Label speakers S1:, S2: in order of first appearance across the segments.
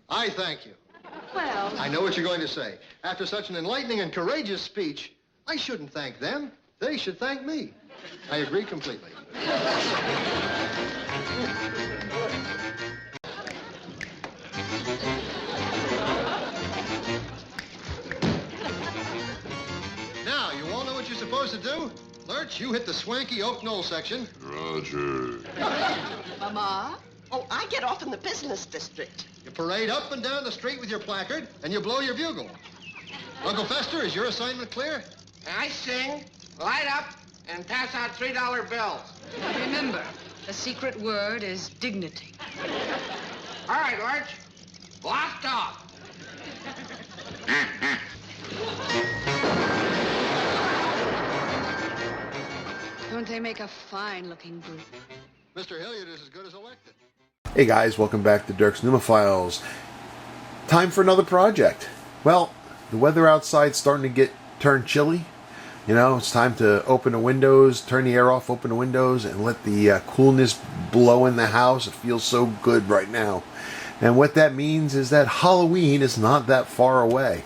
S1: I thank you.
S2: Well...
S1: I know what you're going to say. After such an enlightening and courageous speech, I shouldn't thank them. They should thank me. I agree completely. Now, you all know what you're supposed to do? Lurch, you hit the swanky Oak Knoll section.
S3: Roger.
S4: Mama? Oh, I get off in the business district.
S1: You parade up and down the street with your placard, and you blow your bugle. Uncle Fester, is your assignment clear?
S5: I sing, light up, and pass out $3 bills.
S2: Remember, the secret word is dignity.
S5: All right, Lurch. Blast off.
S2: Don't they make a fine-looking group?
S1: Mr. Hilliard is as good as elected.
S6: Hey guys, welcome back to Dirk's Pneumophiles. Time for another project. Well, the weather outside's starting to turn chilly. You know, it's time to open the windows, turn the air off, open the windows, and let the coolness blow in the house. It feels so good right now. And what that means is that Halloween is not that far away.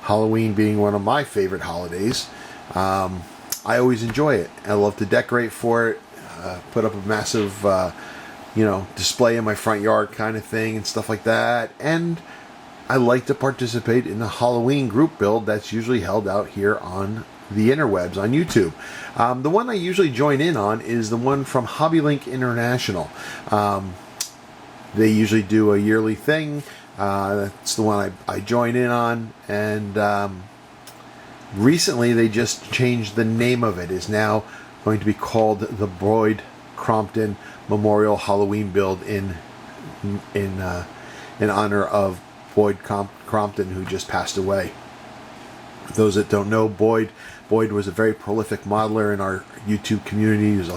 S6: Halloween being one of my favorite holidays. I always enjoy it. I love to decorate for it, put up a massive, display in my front yard kind of thing and stuff like that. And I like to participate in the Halloween group build that's usually held out here on the interwebs on YouTube. The one I usually join in on is the one from HobbyLink International. They usually do a yearly thing. That's the one I join in on, and recently they just changed the name of it. It's now going to be called the Boyd Crompton Memorial Halloween Build in honor of Boyd Crompton, who just passed away. For those that don't know, Boyd was a very prolific modeler in our YouTube community. He was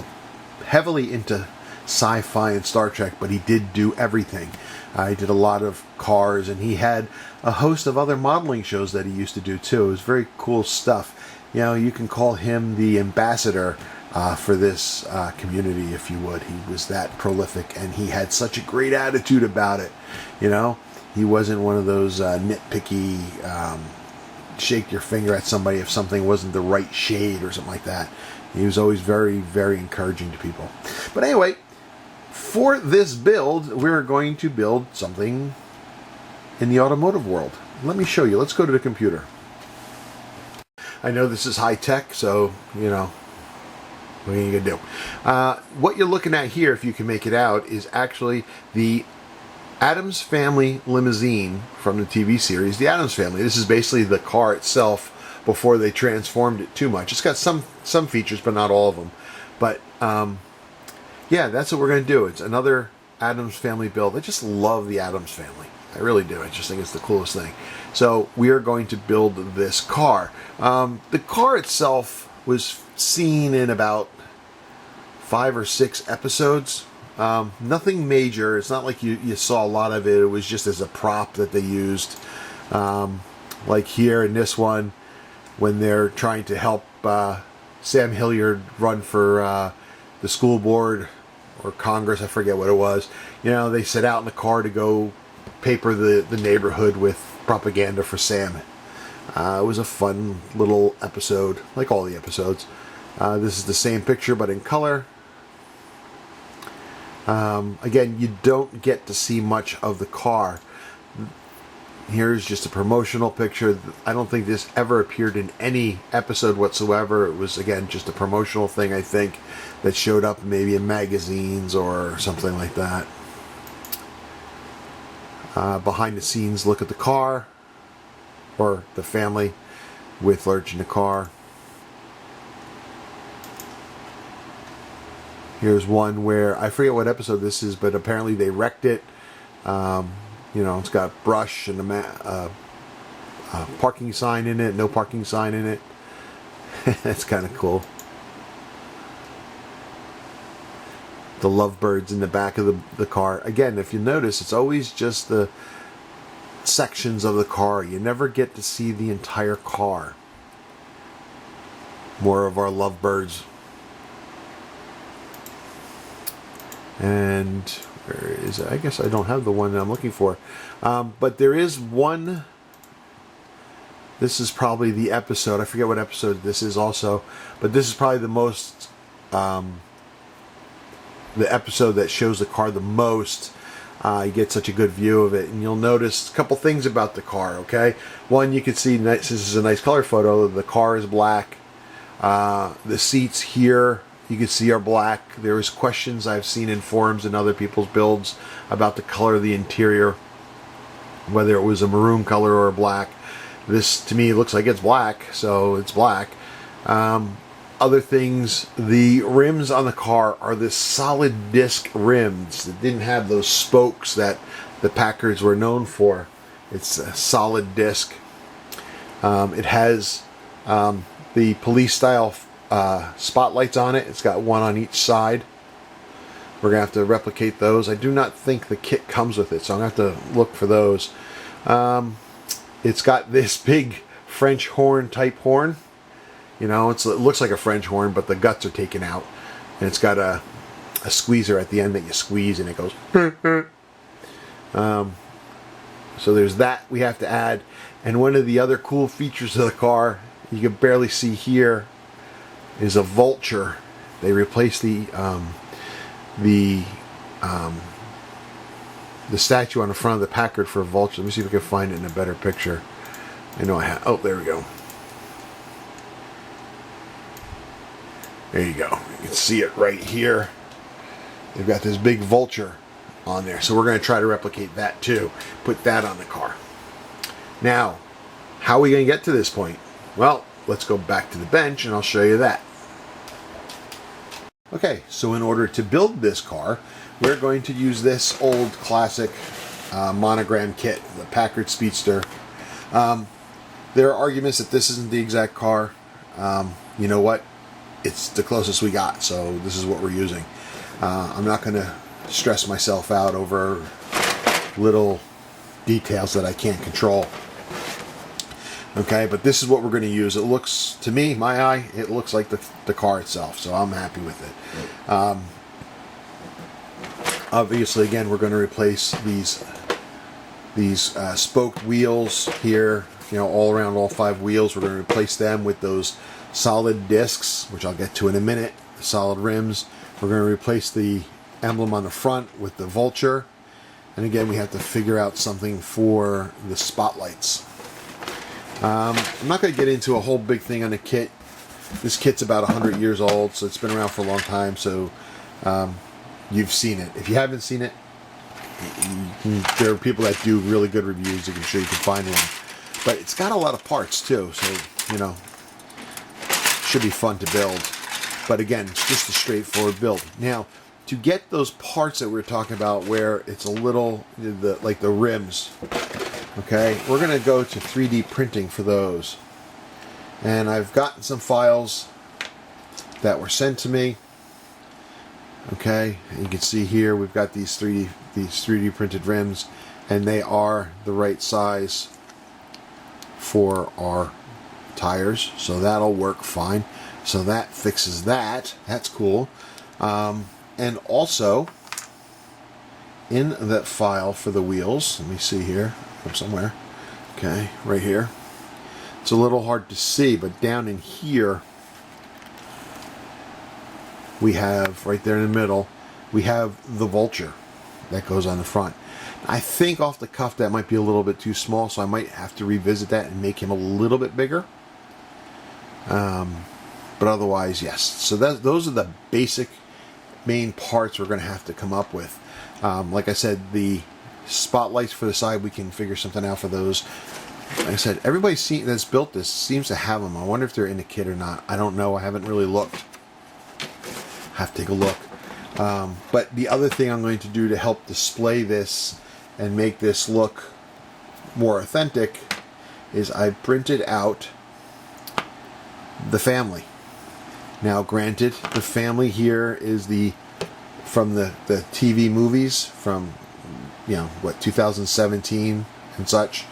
S6: heavily into sci-fi and Star Trek, but he did do everything. He did a lot of cars, and he had a host of other modeling shows that he used to do too. It was very cool stuff. You know, you can call him the ambassador for this community, if you would. He was that prolific, and he had such a great attitude about it. You know, he wasn't one of those nitpicky, shake your finger at somebody if something wasn't the right shade or something like that. He was always very, very encouraging to people. But anyway, for this build, we're going to build something in the automotive world. Let me show you. Let's go to the computer. I know this is high tech, so, you know, what are you going to do? What you're looking at here, if you can make it out, is actually the Addams Family limousine from the TV series, The Addams Family. This is basically the car itself before they transformed it too much. It's got some features, but not all of them. But, yeah, that's what we're going to do. It's another Addams Family build. I just love the Addams Family. I really do. I just think it's the coolest thing. So we are going to build this car. The car itself was seen in about 5 or 6 episodes. Nothing major. It's not like you saw a lot of it. It was just as a prop that they used. Like here in this one, when they're trying to help Sam Hilliard run for the school board or Congress, I forget what it was. You know, they set out in the car to go paper the neighborhood with propaganda for Sam. It was a fun little episode, like all the episodes. This is the same picture, but in color. Again, you don't get to see much of the car. Here's just a promotional picture. I don't think this ever appeared in any episode whatsoever. It was, again, just a promotional thing, I think, that showed up maybe in magazines or something like that. Behind the scenes look at the car, or the family with Lurch in the car. Here's one where, I forget what episode this is, but apparently they wrecked it. You know, it's got brush and a parking sign in it, no parking sign in it. That's kind of cool. The lovebirds in the back of the car. Again, if you notice, it's always just the sections of the car. You never get to see the entire car. More of our lovebirds. And Where is it? I guess I don't have the one that I'm looking for. But there is one. This is probably the episode. I forget what episode this is also. But this is probably the most... the episode that shows the car the most. You get such a good view of it. And you'll notice a couple things about the car, okay? One, you can see, this is a nice color photo. The car is black. The seats here, you can see, are black. There's questions I've seen in forums and other people's builds about the color of the interior, whether it was a maroon color or a black. This, to me, looks like it's black, so it's black. Other things, the rims on the car are this solid disc rims that didn't have those spokes that the Packards were known for. It's a solid disc. It has the police style spotlights on it. It's got one on each side. We're going to have to replicate those. I do not think the kit comes with it, so I'm going to have to look for those. It's got this big French horn type horn. You know, it looks like a French horn, but the guts are taken out. And it's got a squeezer at the end that you squeeze and it goes. So there's that we have to add. And one of the other cool features of the car, you can barely see here, is a vulture. They replaced the statue on the front of the Packard for a vulture. Let me see if I can find it in a better picture. I know I have. Oh, there we go. There you go. You can see it right here. They've got this big vulture on there. So we're going to try to replicate that too. Put that on the car. Now, how are we going to get to this point? Well, let's go back to the bench and I'll show you that. Okay, so in order to build this car, we're going to use this old classic monogram kit, the Packard Speedster. There are arguments that this isn't the exact car. You know what? It's the closest we got, so this is what we're using. I'm not going to stress myself out over little details that I can't control. Okay, but this is what we're going to use. It looks, to me, my eye, it looks like the car itself, so I'm happy with it. Obviously, again, we're going to replace these spoked wheels here, you know, all around all 5 wheels. We're going to replace them with those solid discs, which I'll get to in a minute, the solid rims. We're going to replace the emblem on the front with the vulture. And again, we have to figure out something for the spotlights. I'm not going to get into a whole big thing on the kit. This kit's about 100 years old, so it's been around for a long time, so you've seen it. If you haven't seen it, there are people that do really good reviews. I'm sure you can find one. But it's got a lot of parts, too, so, you know, should be fun to build. But again, it's just a straightforward build. Now, to get those parts that we're talking about where it's a little, like the rims, okay, we're going to go to 3D printing for those. And I've gotten some files that were sent to me. Okay, you can see here we've got these 3D printed rims, and they are the right size for our tires, so that'll work fine. So that fixes that. That's cool. And also in that file for the wheels, let me see here, from somewhere. Okay, right here. It's a little hard to see, but down in here we have, right there in the middle, we have the vulture that goes on the front. I think off the cuff that might be a little bit too small, so I might have to revisit that and make him a little bit bigger. But otherwise, yes. So those are the basic main parts we're going to have to come up with. Like I said, the spotlights for the side, we can figure something out for those. Like I said, everybody that's built this seems to have them. I wonder if they're in the kit or not. I don't know. I haven't really looked. Have to take a look. But the other thing I'm going to do to help display this and make this look more authentic is I printed out the family. Now, granted, the family here is from the TV movies from, you know, what, 2017 and such.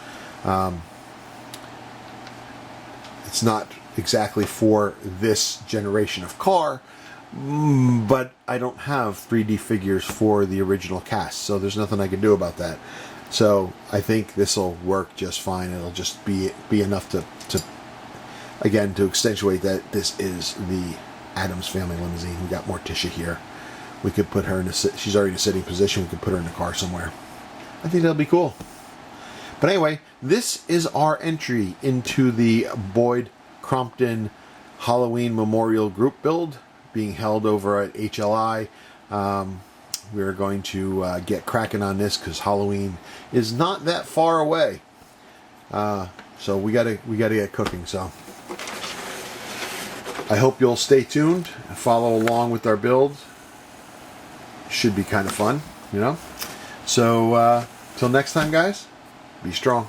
S6: It's not exactly for this generation of car, But I don't have 3D figures for the original cast, so there's nothing I can do about that. So I think this will work just fine. It'll just be enough to again, to accentuate that this is the Addams Family limousine. We got Morticia here. We could put her in she's already in a sitting position. We could put her in the car somewhere. I think that'll be cool. But anyway, this is our entry into the Boyd Crompton Halloween Memorial Group Build being held over at HLI. We're going to get cracking on this because Halloween is not that far away. So we gotta get cooking. So I hope you'll stay tuned and follow along with our build. Should be kind of fun, you know. So till next time, guys, be strong.